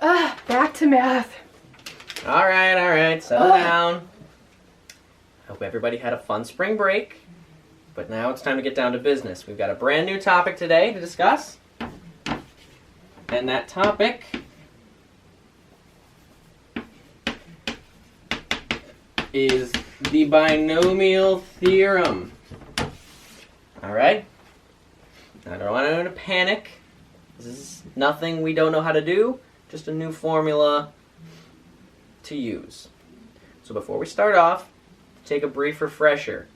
Back to math. All right, settle down. Hope everybody had a fun spring break. But now it's time to get down to business. We've got a brand new topic today to discuss. And that topic is the binomial theorem. All right? I don't want anyone to panic. This is nothing we don't know how to do, just a new formula to use. So before we start off, take a brief refresher.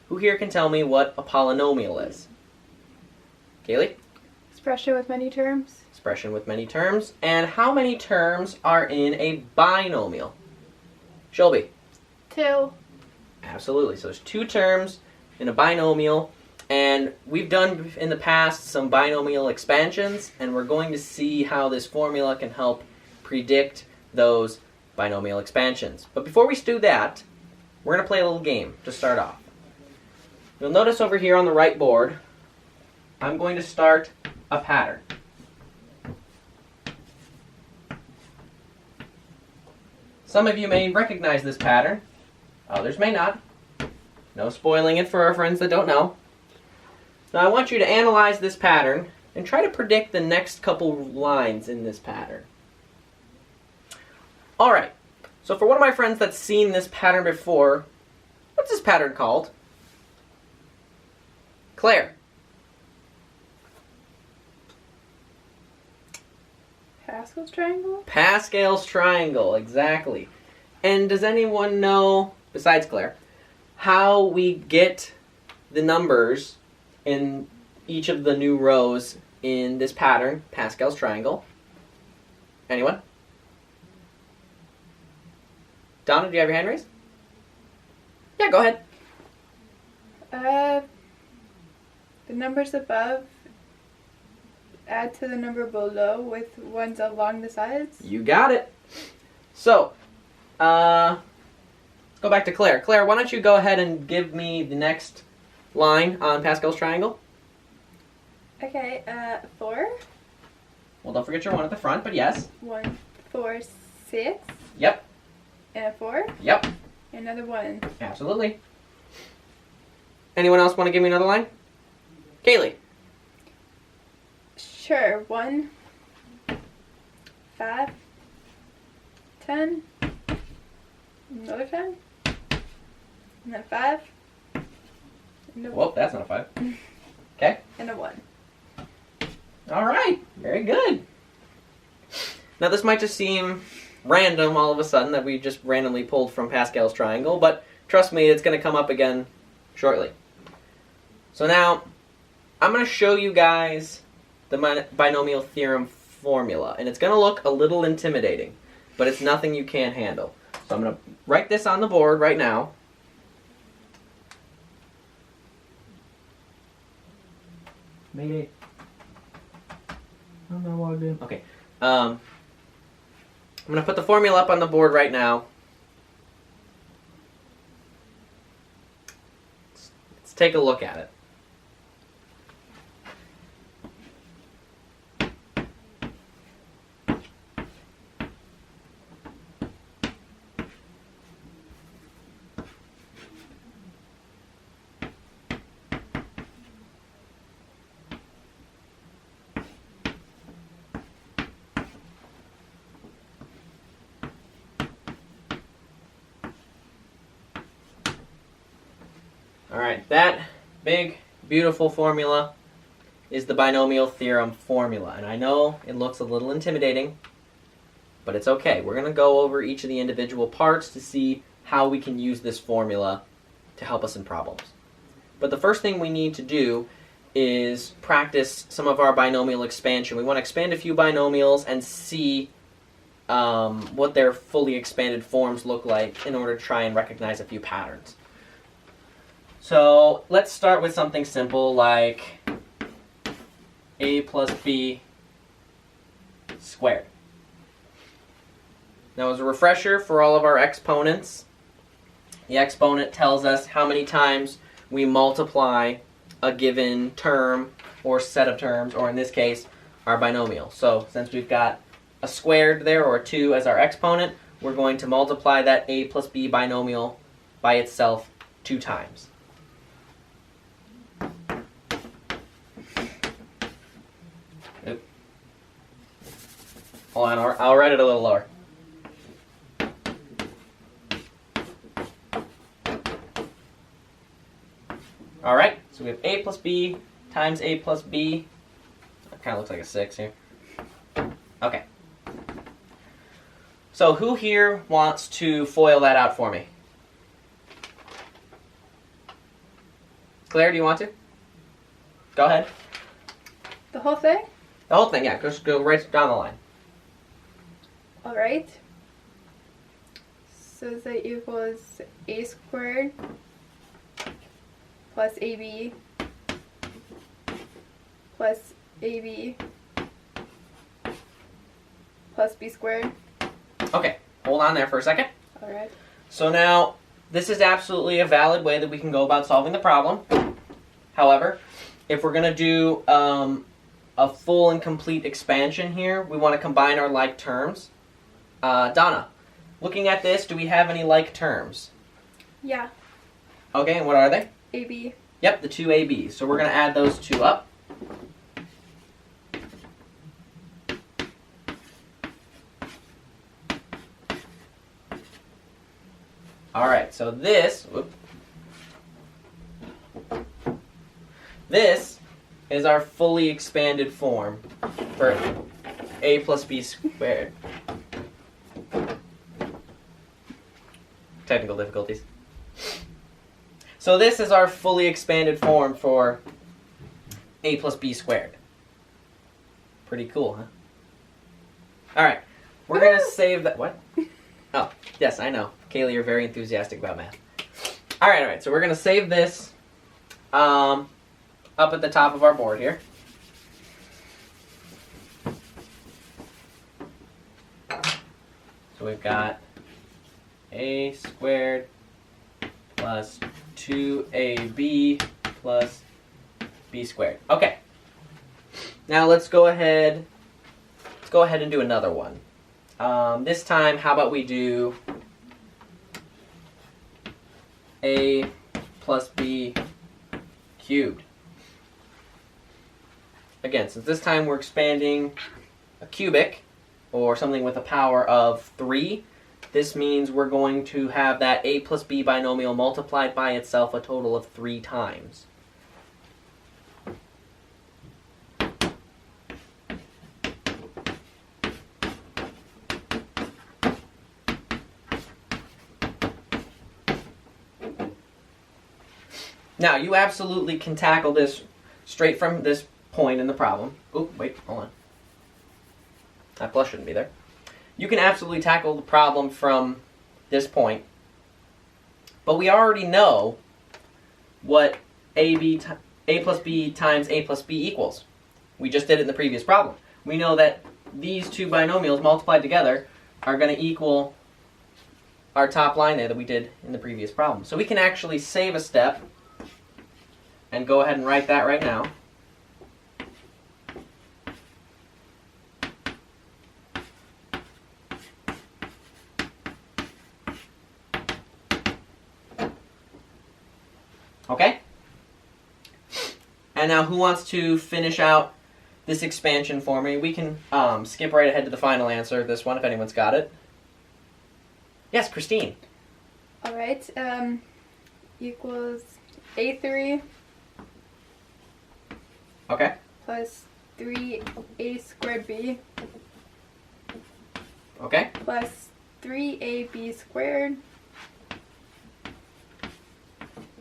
Who here can tell me what a polynomial is? Kaylee? Expression with many terms. Expression with many terms. And how many terms are in a binomial? Shelby? 2. Absolutely. So there's 2 terms in a binomial. And we've done in the past some binomial expansions, and we're going to see how this formula can help predict those binomial expansions. But before we do that, we're going to play a little game to start off. You'll notice over here on the right board, I'm going to start a pattern. Some of you may recognize this pattern, others may not. No spoiling it for our friends that don't know. Now I want you to analyze this pattern and try to predict the next couple lines in this pattern. Alright, so for one of my friends that's seen this pattern before, what's this pattern called? Claire. Pascal's triangle? Pascal's triangle, exactly. And does anyone know, besides Claire, how we get the numbers in each of the new rows in this pattern, Pascal's triangle? Anyone? Donna, do you have your hand raised? Yeah, go ahead. The numbers above add to the number below with ones along the sides. You got it. So, let's go back to Claire. Claire, why don't you go ahead and give me the next line on Pascal's triangle? Okay, 4. Well, don't forget your 1 at the front, but yes. 1, 4, 6. Yep. And a 4. Yep. Another 1. Absolutely. Anyone else want to give me another line? Kaylee. Sure. 1, 5, 10. Another 10. And then 5. And a Whoa, that's not a 5. Okay. And a 1. All right. Very good. Now, this might just seem random all of a sudden that we just randomly pulled from Pascal's triangle, but trust me, it's going to come up again shortly. So now, I'm going to show you guys the binomial theorem formula, and it's going to look a little intimidating, but it's nothing you can't handle. So I'm going to write this on the board right now. Mayday. I'm not logged in. Okay. I'm going to put the formula up on the board right now. Let's take a look at it. Alright, that big, beautiful formula is the binomial theorem formula. And I know it looks a little intimidating, but it's okay. We're going to go over each of the individual parts to see how we can use this formula to help us in problems. But the first thing we need to do is practice some of our binomial expansion. We want to expand a few binomials and see what their fully expanded forms look like in order to try and recognize a few patterns. So let's start with something simple like a plus b squared. Now, as a refresher for all of our exponents, the exponent tells us how many times we multiply a given term or set of terms, or in this case, our binomial. So since we've got a squared there or a 2 as our exponent, we're going to multiply that a plus b binomial by itself 2 times. Oop. Hold on, I'll write it a little lower. Alright, so we have a plus b times a plus b. That kind of looks like a 6 here. Okay. So who here wants to FOIL that out for me? Claire, do you want to? Go ahead. The whole thing? The whole thing, yeah. Just go right down the line. Alright. So that equals a squared plus ab plus ab plus b squared. Okay, hold on there for a second. Alright. So now, this is absolutely a valid way that we can go about solving the problem. However, if we're going to do a full and complete expansion here, we want to combine our like terms. Donna, looking at this, do we have any like terms? Yeah. Okay, and what are they? AB. Yep, the two ABs. So we're going to add those two up. Alright, so this is our fully expanded form for a plus b squared. Technical difficulties. So this is our fully expanded form for a plus b squared. Pretty cool, huh? Alright, we're going to save that. What? Oh, yes, I know. Kaylee, you're very enthusiastic about math. Alright, so we're going to save this up at the top of our board here. So we've got a squared plus 2ab plus b squared. Okay. Now let's go ahead and do another one. This time, how about we do a plus b cubed. Again, since this time we're expanding a cubic, or something with a power of 3, this means we're going to have that a plus b binomial multiplied by itself a total of 3 times. Now, you absolutely can tackle this straight from this point in the problem. Oh, wait, hold on. That plus shouldn't be there. You can absolutely tackle the problem from this point, but we already know what a plus b times a plus b equals. We just did it in the previous problem. We know that these two binomials multiplied together are going to equal our top line there that we did in the previous problem. So we can actually save a step and go ahead and write that right now. Okay? And now who wants to finish out this expansion for me? We can skip right ahead to the final answer of this one if anyone's got it. Yes, Christine. Alright, equals a3 Okay. plus 3a squared b Okay. plus 3ab squared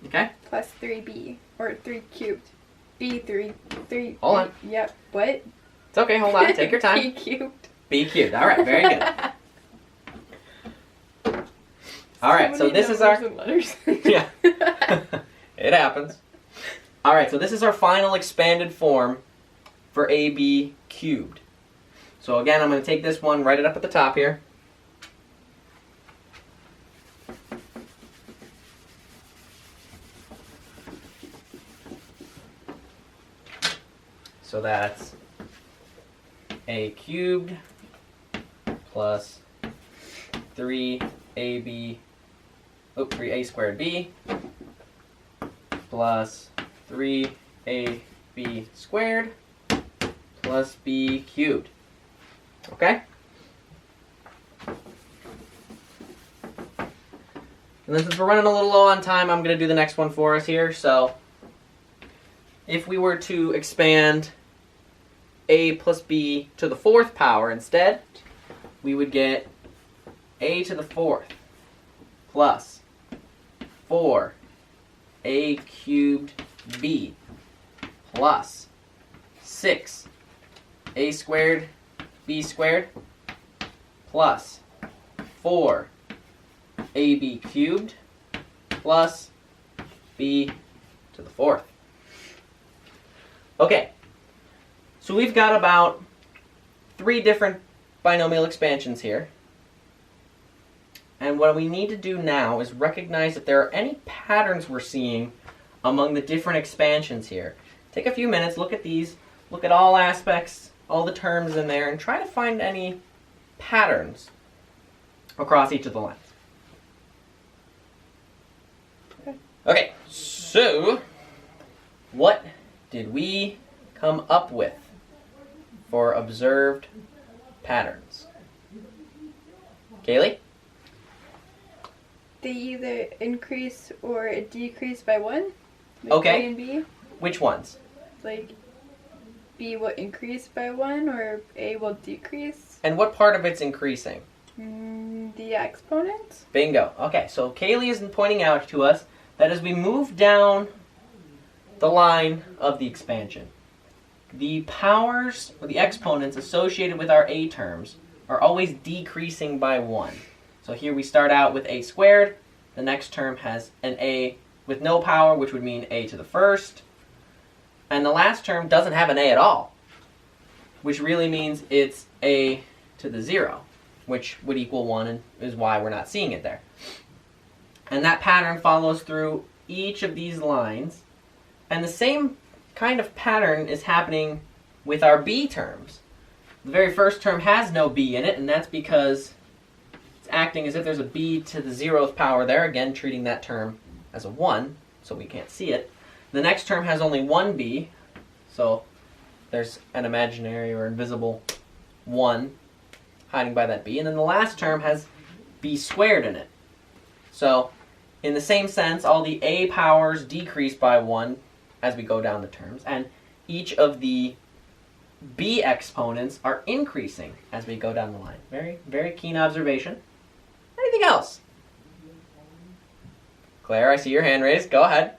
Okay. plus 3b, or 3 cubed. B3. 3. Hold on. Yep. What? It's okay, hold on. Take your time. B cubed. B cubed. All right, very good. All right, so this is our... and letters. Yeah. It happens. All right, so this is our final expanded form for AB cubed. So again, I'm going to take this one, write it up at the top here. So that's A cubed plus 3a squared b plus 3ab squared plus b cubed. Okay? And then since we're running a little low on time, I'm going to do the next one for us here. So if we were to expand a plus b to the fourth power instead, we would get a to the fourth plus 4a cubed b plus 6a squared b squared plus 4ab cubed plus b to the fourth. Okay, so we've got about 3 different binomial expansions here. And what we need to do now is recognize if there are any patterns we're seeing among the different expansions here. Take a few minutes, look at these, look at all aspects, all the terms in there, and try to find any patterns across each of the lines. Okay, so what did we come up with for observed patterns? Kaylee? They either increase or decrease by 1. Like Okay. A and B. Which ones? Like B will increase by 1 or A will decrease. And what part of it's increasing? The exponent. Bingo. Okay, so Kaylee is pointing out to us that as we move down the line of the expansion, the powers, or the exponents associated with our a terms are always decreasing by 1. So here we start out with a squared. The next term has an a with no power, which would mean a to the first. And the last term doesn't have an a at all, which really means it's a to the 0, which would equal 1 and is why we're not seeing it there. And that pattern follows through each of these lines. And the same kind of pattern is happening with our b terms. The very first term has no b in it, and that's because it's acting as if there's a b to the 0th power there, again treating that term as a 1, so we can't see it. The next term has only one b, so there's an imaginary or invisible 1 hiding by that b. And then the last term has b squared in it. So in the same sense, all the a powers decrease by 1 as we go down the terms, and each of the b exponents are increasing as we go down the line. Very, very keen observation. Anything else? Claire, I see your hand raised. Go ahead.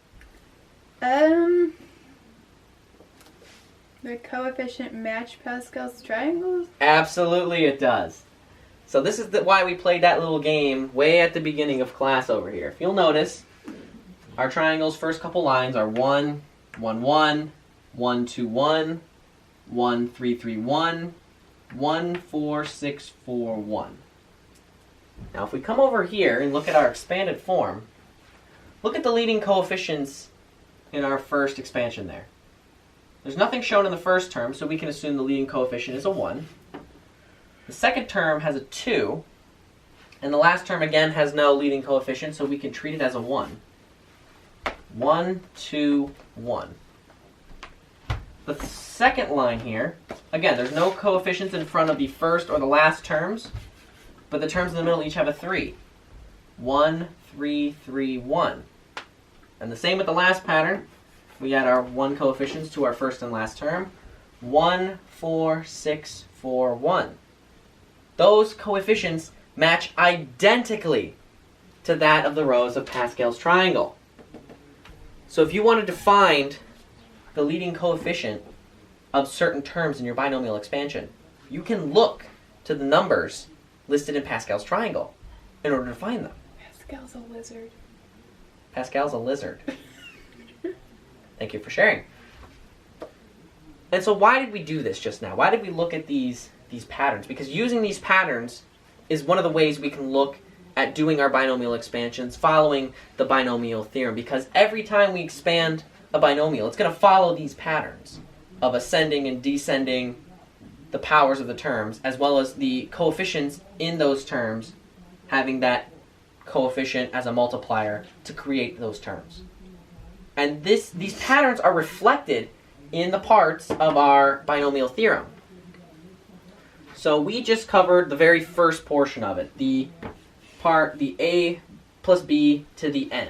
The coefficient match Pascal's triangles? Absolutely it does. So this is why we played that little game way at the beginning of class over here. If you'll notice, our triangle's first couple lines are 1, 1, 1, 1, 2, 1, 1, 3, 3, 1, 1, 4, 6, 4, 1. Now if we come over here and look at our expanded form, look at the leading coefficients in our first expansion there. There's nothing shown in the first term, so we can assume the leading coefficient is a 1. The second term has a 2, and the last term again has no leading coefficient, so we can treat it as a 1. 1, 2, 1. The second line here, again, there's no coefficients in front of the first or the last terms, but the terms in the middle each have a 3. 1, 3, 3, 1. And the same with the last pattern. We add our 1 coefficients to our first and last term. 1, 4, 6, 4, 1. Those coefficients match identically to that of the rows of Pascal's triangle. So if you wanted to find the leading coefficient of certain terms in your binomial expansion, you can look to the numbers listed in Pascal's triangle in order to find them. Pascal's a lizard. Pascal's a lizard. Thank you for sharing. And so why did we do this just now? Why did we look at these patterns? Because using these patterns is one of the ways we can look at doing our binomial expansions following the binomial theorem. Because every time we expand a binomial, it's going to follow these patterns of ascending and descending the powers of the terms, as well as the coefficients in those terms, having that coefficient as a multiplier to create those terms. And these patterns are reflected in the parts of our binomial theorem. So we just covered the very first portion of it, the a plus b to the n.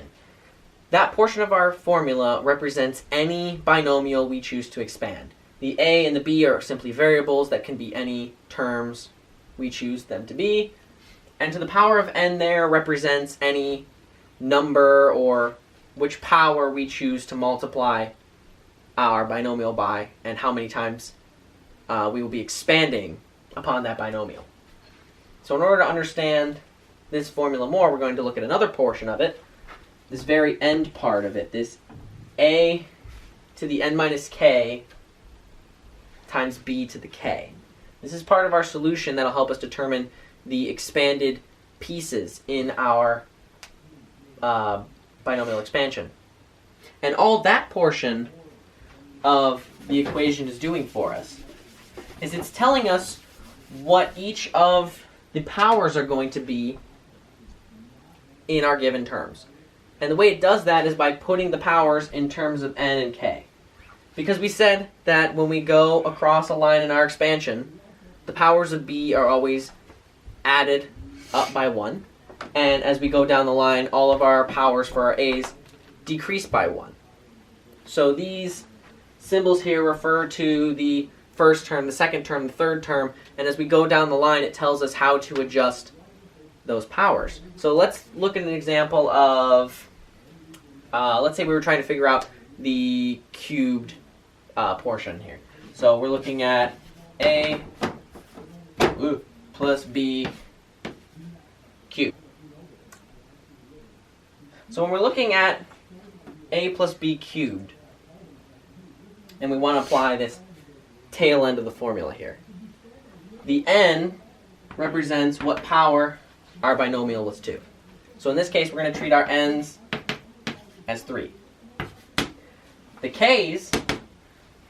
That portion of our formula represents any binomial we choose to expand. The a and the b are simply variables that can be any terms we choose them to be. And to the power of n there represents any number or which power we choose to multiply our binomial by and how many times we will be expanding upon that binomial. So in order to understand this formula more, we're going to look at another portion of it, this very end part of it, this a to the n minus k times b to the k. This is part of our solution that will help us determine the expanded pieces in our binomial expansion. And all that portion of the equation is doing for us is it's telling us what each of the powers are going to be in our given terms. And the way it does that is by putting the powers in terms of n and k. Because we said that when we go across a line in our expansion, the powers of b are always added up by 1. And as we go down the line, all of our powers for our a's decrease by 1. So these symbols here refer to the first term, the second term, the third term, and as we go down the line, it tells us how to adjust those powers. So let's look at an example of, let's say we were trying to figure out the cubed portion here. So we're looking at a plus b cubed. So when we're looking at a plus b cubed, and we want to apply this tail end of the formula here, the n represents what power our binomial was 2. So in this case, we're going to treat our n's as 3. The k's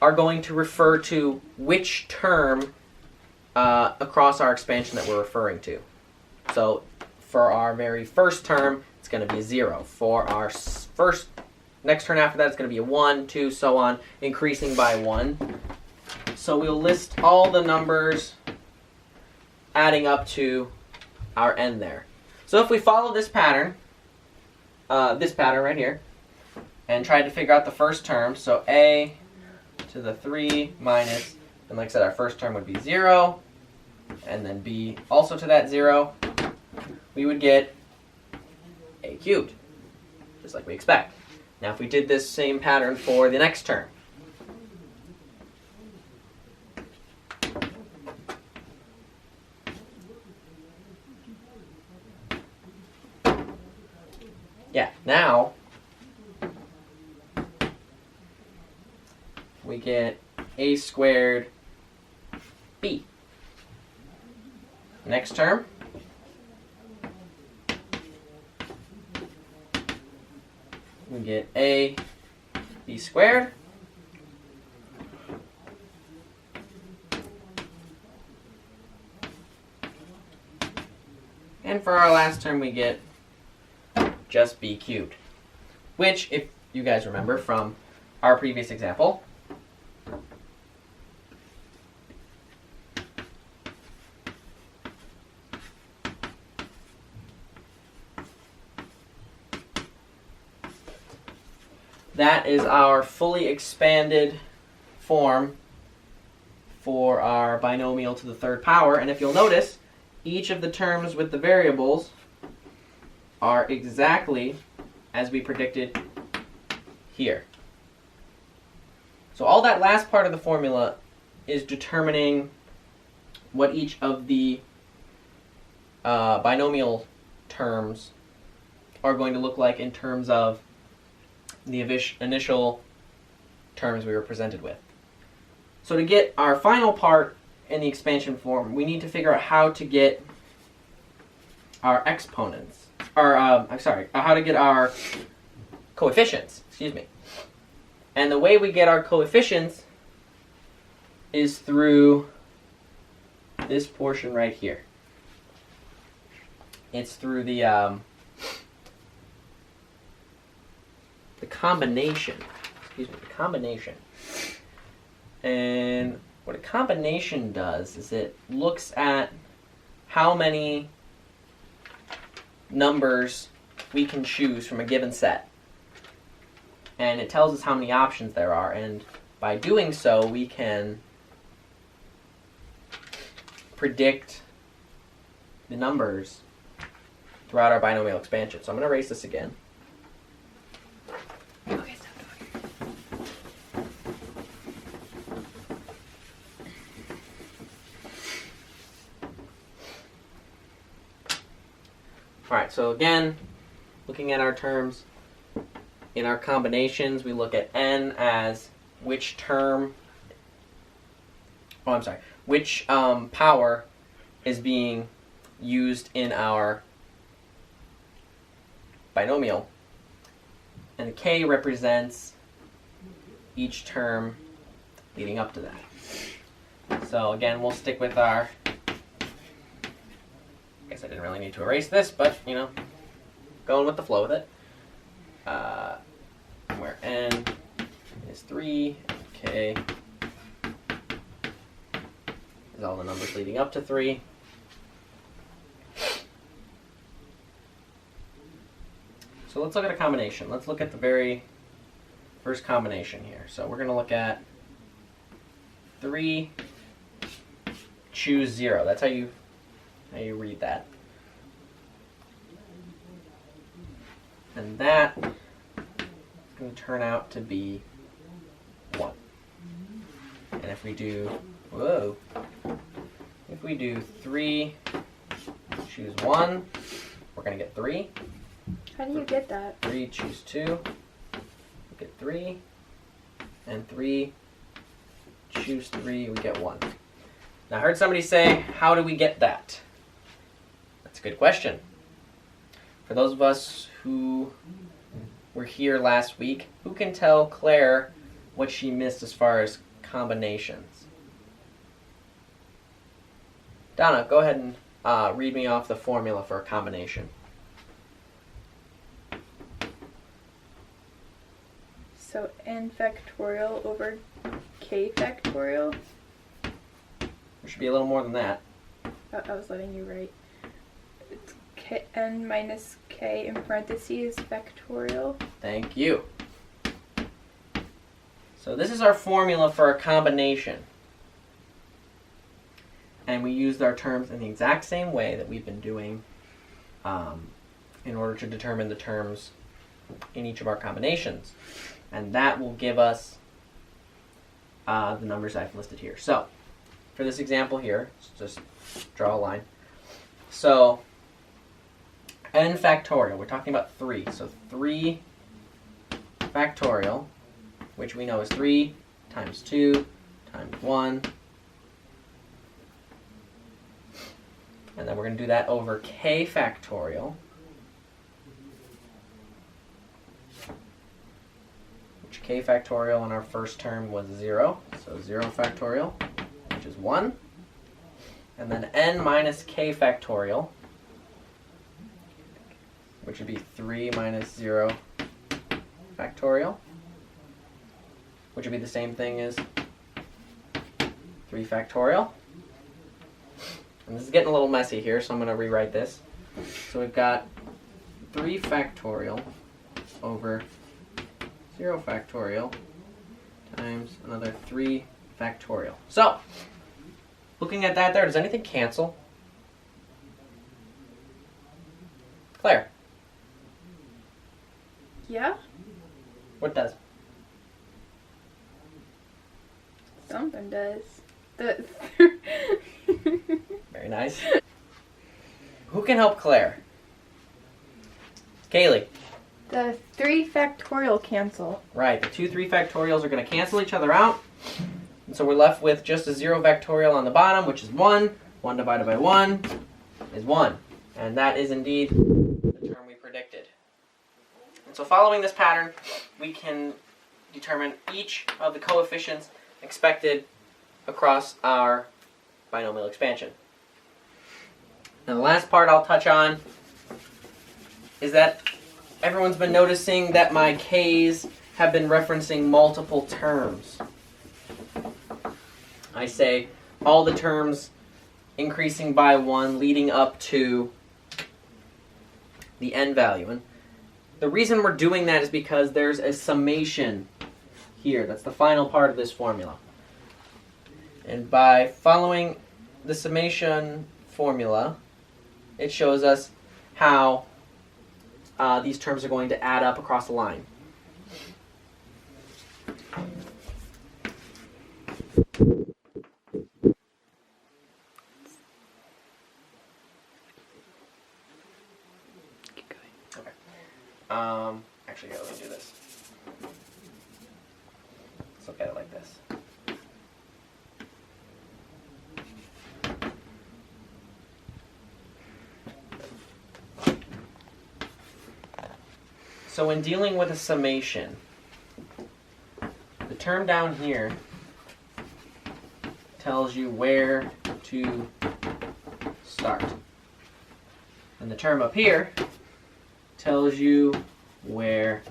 are going to refer to which term across our expansion that we're referring to. So for our very first term, it's going to be a 0. For our next term after that, it's going to be a 1, 2, so on, increasing by 1. So we'll list all the numbers adding up to our n there. So if we follow this pattern right here, and try to figure out the first term, so a to the 3 minus, and like I said, our first term would be 0, and then b also to that 0, we would get a cubed, just like we expect. Now if we did this same pattern for the next term, now we get a squared b. Next term, we get a b squared. And for our last term, we get just b cubed, which, if you guys remember from our previous example, that is our fully expanded form for our binomial to the third power. And if you'll notice, each of the terms with the variables are exactly as we predicted here. So all that last part of the formula is determining what each of the binomial terms are going to look like in terms of the initial terms we were presented with. So to get our final part in the expansion form, we need to figure out how to get our exponents, or how to get our coefficients, And the way we get our coefficients is through this portion right here. It's through the combination. Excuse me, the combination. And what a combination does is it looks at how many numbers we can choose from a given set. And it tells us how many options there are, and by doing so we can predict the numbers throughout our binomial expansion. So I'm going to erase this again. Okay, stop talking. Alright, so again, looking at our terms, in our combinations we look at n as which term, which power is being used in our binomial, and k represents each term leading up to that. So again, we'll stick with our, I guess I didn't really need to erase this, but you know, going with the flow with it. Where n is 3, k is all the numbers leading up to 3. So let's look at a combination. Let's look at the very first combination here. So we're going to look at 3, choose 0. That's how you read that. And that is going to turn out to be 1. And if we do, if we do 3, choose 1, we're going to get 3. How do you get that? 3, choose 2, we get 3. And 3, choose 3, we get 1. Now I heard somebody say, how do we get that? That's a good question. For those of us who were here last week, who can tell Claire what she missed as far as combinations? Donna, go ahead and read me off the formula for a combination. So n factorial over k factorial. There should be a little more than that. I was letting you write. It's n minus k in parentheses factorial. Thank you. So this is our formula for a combination. And we used our terms in the exact same way that we've been doing in order to determine the terms in each of our combinations. And that will give us the numbers I've listed here. So for this example here, let's just draw a line. So n factorial, we're talking about 3. So 3 factorial, which we know is 3 times 2 times 1. And then we're going to do that over k factorial, which k factorial in our first term was 0. So 0 factorial, which is 1. And then n minus k factorial, which would be 3 minus 0 factorial, which would be the same thing as 3 factorial. And this is getting a little messy here, so I'm going to rewrite this. So we've got 3 factorial over 0 factorial times another 3 factorial. So, looking at that there, does anything cancel? Claire? Yeah? What does? Something does. Very nice. Who can help Claire? Kaylee. The 3 factorial cancel. Right, the 2 3 factorials are going to cancel each other out. And so we're left with just a 0 factorial on the bottom, which is 1. 1 divided by 1 is 1. And that is indeed the term we predicted. And so following this pattern, we can determine each of the coefficients expected across our binomial expansion. Now the last part I'll touch on is that everyone's been noticing that my k's have been referencing multiple terms. I say all the terms increasing by 1 leading up to the n value. And the reason we're doing that is because there's a summation here. That's the final part of this formula. And by following the summation formula, it shows us how these terms are going to add up across the line. Keep going. Okay. Actually, let me do this. Let's look at it like this. So when dealing with a summation, the term down here tells you where to start. And the term up here tells you where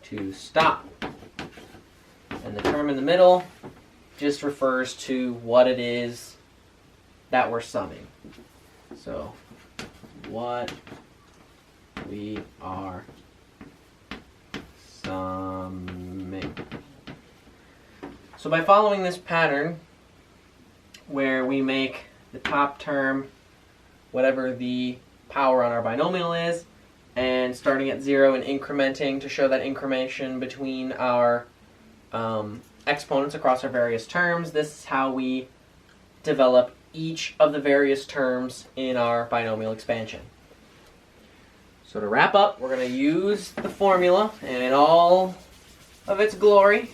to stop. And the term in the middle just refers to what it is that we're summing. So what we are summing. So by following this pattern, where we make the top term whatever the power on our binomial is, and starting at 0 and incrementing to show that incrementation between our exponents across our various terms, this is how we develop each of the various terms in our binomial expansion. So to wrap up, we're going to use the formula in all of its glory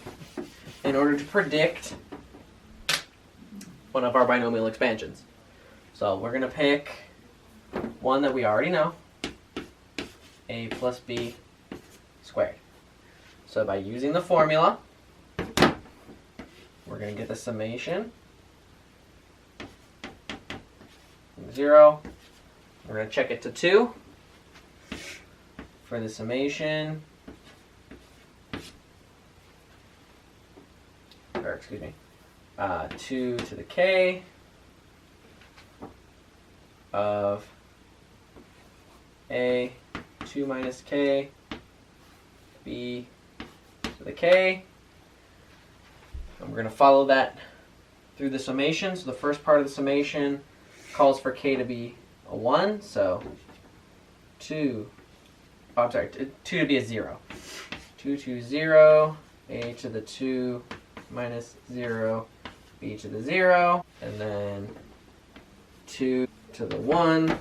in order to predict one of our binomial expansions. So we're going to pick one that we already know, a plus b squared. So by using the formula, we're going to get the summation from 0. We're going to check it to 2 for the summation, or excuse me, 2 to the k of a 2 minus k b to the k. And we're going to follow that through the summation. So the first part of the summation calls for k to be a 1, so 2 to be a 0. 2 to 0, a to the 2 minus 0, b to the 0, and then 2 to the 1,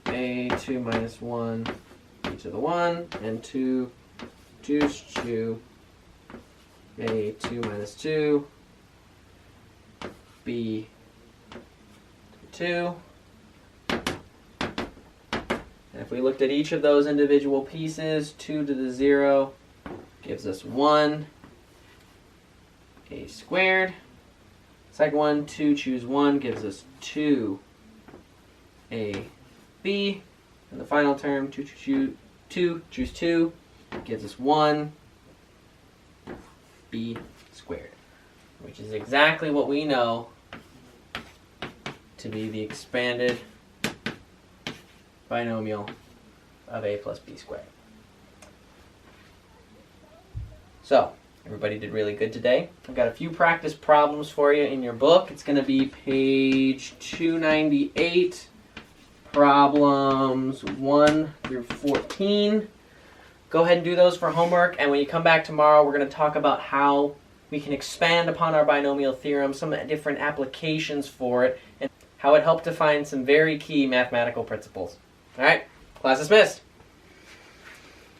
a 2 minus 1, b to the 1, and 2 to 2, a 2 minus 2, b to the 2. And if we looked at each of those individual pieces, 2 to the 0 gives us 1, a squared. Second one, 2 choose 1 gives us 2, a b. And the final term, 2 choose 2 gives us 1, b squared, which is exactly what we know to be the expanded binomial of a plus b squared. So, everybody did really good today. I've got a few practice problems for you in your book. It's going to be page 298, problems 1 through 14. Go ahead and do those for homework, and when you come back tomorrow, we're going to talk about how we can expand upon our binomial theorem, some different applications for it, and how it helped define some very key mathematical principles. All right, class dismissed.